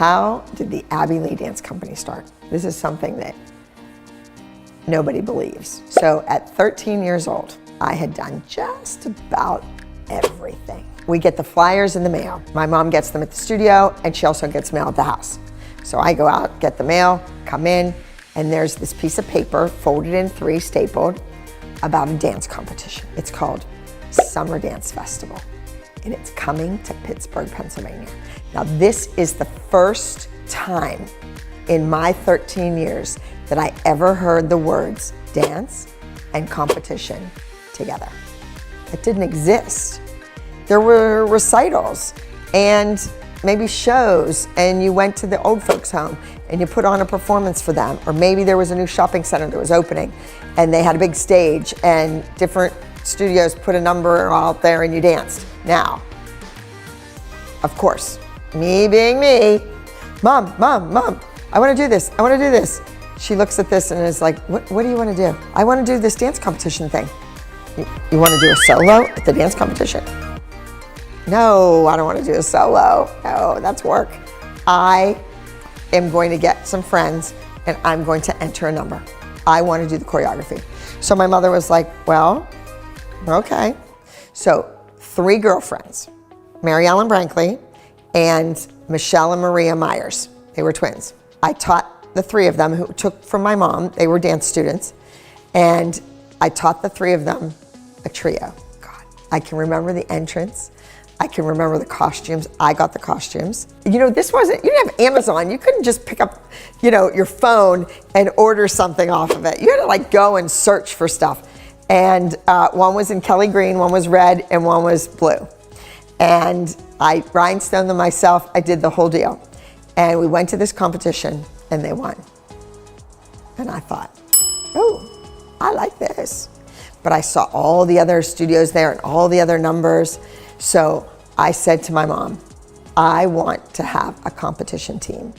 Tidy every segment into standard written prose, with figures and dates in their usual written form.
How did the Abbey Lee Dance Company start? This is something that nobody believes. So at 13 years old, I had done just about everything. We get the flyers in the mail. My mom gets them at the studio, and she also gets mail at the house. So I go out, get the mail, come in, and there's this piece of paper folded in 3, stapled, about a dance competition. It's called Summer Dance Festival, and it's coming to Pittsburgh, Pennsylvania. Now this is the first time in my 13 years that I ever heard the words dance and competition together. It didn't exist. There were recitals and maybe shows, and you went to the old folks home and you put on a performance for them, or maybe there was a new shopping center that was opening and they had a big stage and different studios put a number out there and you danced. Now, of course, me being me, Mom, I want to do this, I want to do this. She looks at this and is like, what do you want to do? I want to do this dance competition thing. You want to do a solo at the dance competition? No, I don't want to do a solo. No, that's work. I am going to get some friends and I'm going to enter a number. I want to do the choreography. So my mother was like, well, okay. So 3 girlfriends, Mary Ellen Brankley and Michelle and Maria Myers. They were twins. I taught the 3 of them who took from my mom. They were dance students. And I taught the 3 of them a trio. God, I can remember the entrance. I can remember the costumes. I got the costumes. You know, this wasn't, you didn't have Amazon. You couldn't just pick up, you know, your phone and order something off of it. You had to like go and search for stuff. And one was in Kelly green, one was red, and one was blue. And I rhinestoned them myself. I did the whole deal. And we went to this competition and they won. And I thought, oh, I like this. But I saw all the other studios there and all the other numbers. So I said to my mom, I want to have a competition team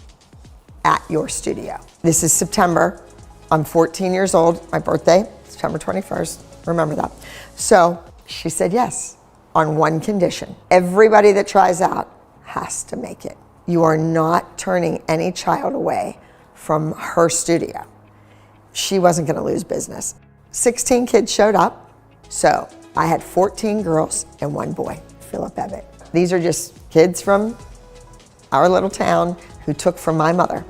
at your studio. This is September. I'm 14 years old, my birthday, September 21st, remember that. So she said yes, on one condition. Everybody that tries out has to make it. You are not turning any child away from her studio. She wasn't gonna lose business. 16 kids showed up, so I had 14 girls and 1 boy, Philip Ebbett. These are just kids from our little town who took from my mother.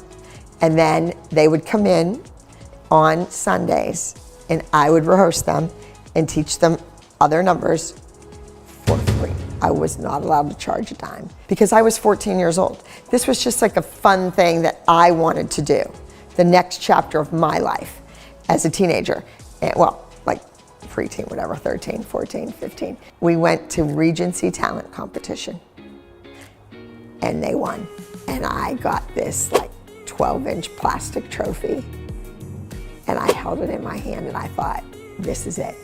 And then they would come in on Sundays and I would rehearse them and teach them other numbers for free. I was not allowed to charge a dime because I was 14 years old. This was just like a fun thing that I wanted to do, the next chapter of my life as a teenager. And, well, like preteen, whatever, 13, 14, 15. We went to Regency Talent Competition and they won. And I got this like 12-inch plastic trophy and I held it in my hand and I thought, this is it.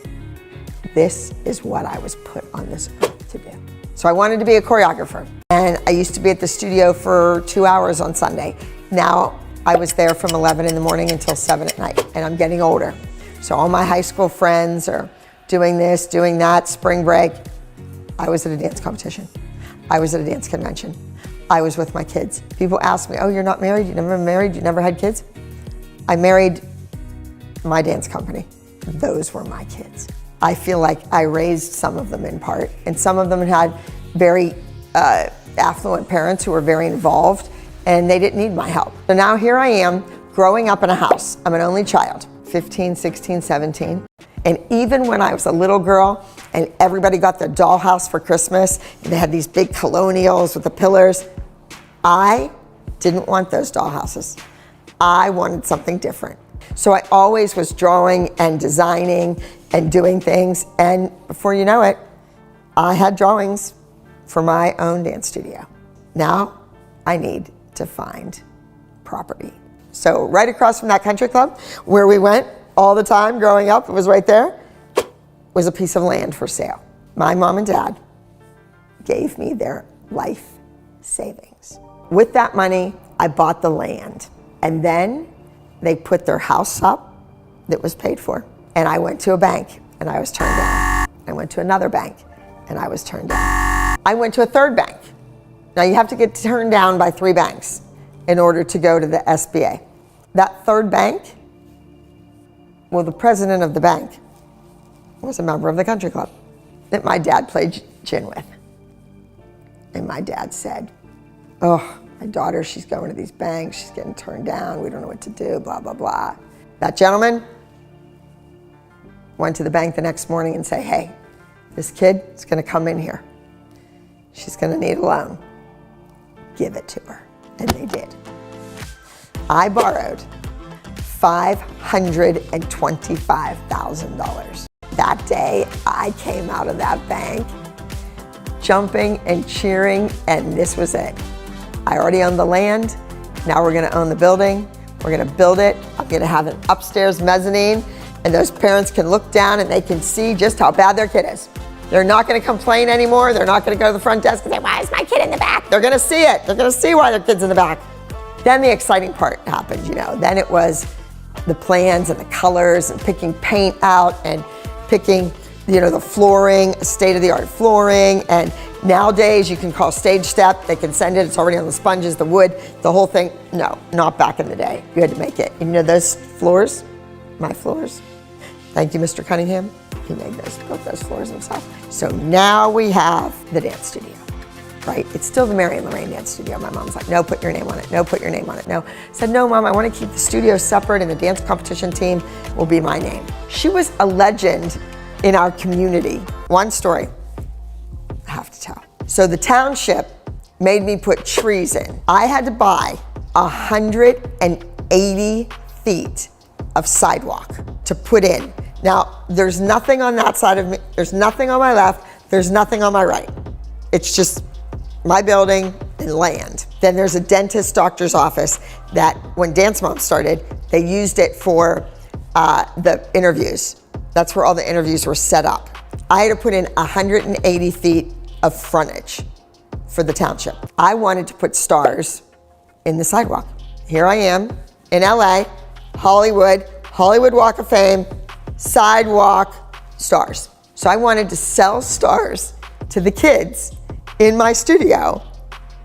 This is what I was put on this earth to do. So I wanted to be a choreographer. And I used to be at the studio for 2 hours on Sunday. Now I was there from 11 in the morning until 7 at night, and I'm getting older. So all my high school friends are doing this, doing that, spring break. I was at a dance competition. I was at a dance convention. I was with my kids. People ask me, oh, you're not married? You never been married? You never had kids? I married my dance company. Those were my kids. I feel like I raised some of them in part, and some of them had very affluent parents who were very involved, and they didn't need my help. So now here I am, growing up in a house. I'm an only child, 15, 16, 17. And even when I was a little girl and everybody got their dollhouse for Christmas, and they had these big colonials with the pillars, I didn't want those dollhouses. I wanted something different. So I always was drawing and designing and doing things, and before you know it, I had drawings for my own dance studio. Now I need to find property. So right across from that country club where we went all the time growing up, it was right there, was a piece of land for sale. My mom and dad gave me their life savings. With that money, I bought the land, and then they put their house up that was paid for. And I went to a bank and I was turned down. I went to another bank and I was turned down. I went to a third bank. Now you have to get turned down by 3 banks in order to go to the SBA. That third bank, well, the president of the bank was a member of the country club that my dad played gin with. And my dad said, oh, my daughter, she's going to these banks, she's getting turned down, we don't know what to do, blah, blah, blah. That gentleman went to the bank the next morning and say, hey, this kid is gonna come in here. She's gonna need a loan. Give it to her. And they did. I borrowed $525,000. That day, I came out of that bank jumping and cheering, and this was it. I already owned the land. Now we're gonna own the building. We're gonna build it. I'm gonna have an upstairs mezzanine, and those parents can look down and they can see just how bad their kid is. They're not gonna complain anymore. They're not gonna go to the front desk and say, why is my kid in the back? They're gonna see it. They're gonna see why their kid's in the back. Then the exciting part happened, Then it was the plans and the colors and picking paint out and picking, the flooring, state-of-the-art flooring. And nowadays you can call Stage Step. They can send it. It's already on the sponges, the wood, the whole thing. No, not back in the day. You had to make it. Those floors, my floors. Thank you, Mr. Cunningham. He built those floors himself. So now we have the dance studio, right? It's still the Mary and Lorraine dance studio. My mom's like, no, put your name on it. No, put your name on it. No. I said, no, Mom, I want to keep the studio separate and the dance competition team will be my name. She was a legend in our community. One story I have to tell. So the township made me put trees in. I had to buy 180 feet of sidewalk to put in. Now, there's nothing on that side of me. There's nothing on my left. There's nothing on my right. It's just my building and land. Then there's a dentist doctor's office that when Dance Mom started, they used it for the interviews. That's where all the interviews were set up. I had to put in 180 feet of frontage for the township. I wanted to put stars in the sidewalk. Here I am in LA, Hollywood Walk of Fame, sidewalk, stars. So I wanted to sell stars to the kids in my studio,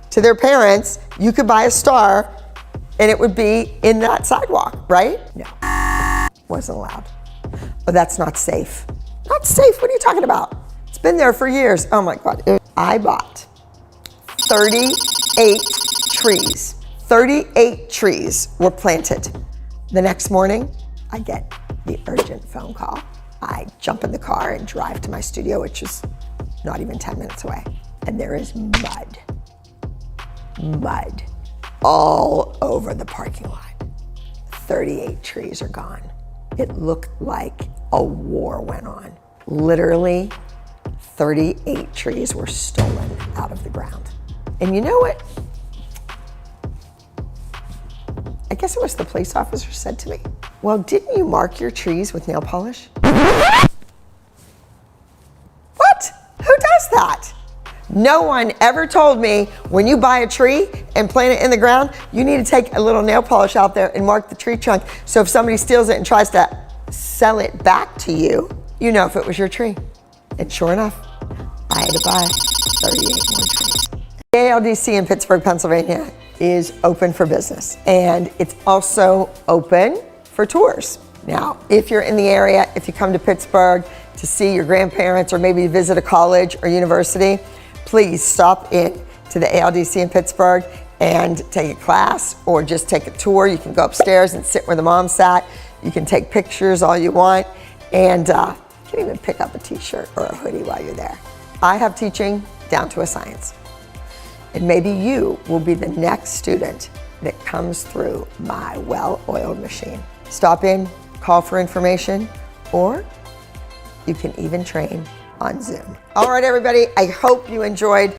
to their parents. You could buy a star and it would be in that sidewalk, right? No, wasn't allowed. Oh, that's not safe. Not safe, what are you talking about? It's been there for years. Oh my God. I bought 38 trees. 38 trees were planted. The next morning, I get the urgent phone call. I jump in the car and drive to my studio, which is not even 10 minutes away. And there is mud all over the parking lot. 38 trees are gone. It looked like a war went on. Literally, 38 trees were stolen out of the ground. And you know what? I guess it was the police officer said to me, well, didn't you mark your trees with nail polish? What? Who does that? No one ever told me when you buy a tree and plant it in the ground, you need to take a little nail polish out there and mark the tree trunk. So if somebody steals it and tries to sell it back to you, you know if it was your tree. And sure enough, I had to buy 38 more trees. The ALDC in Pittsburgh, Pennsylvania is open for business, and it's also open for tours. Now, if you're in the area, if you come to Pittsburgh to see your grandparents or maybe visit a college or university, please stop in to the ALDC in Pittsburgh and take a class or just take a tour. You can go upstairs and sit where the mom sat. You can take pictures all you want, and you can even pick up a t-shirt or a hoodie while you're there. I have teaching down to a science. And maybe you will be the next student that comes through my well-oiled machine. Stop in, call for information, or you can even train on Zoom. All right, everybody, I hope you enjoyed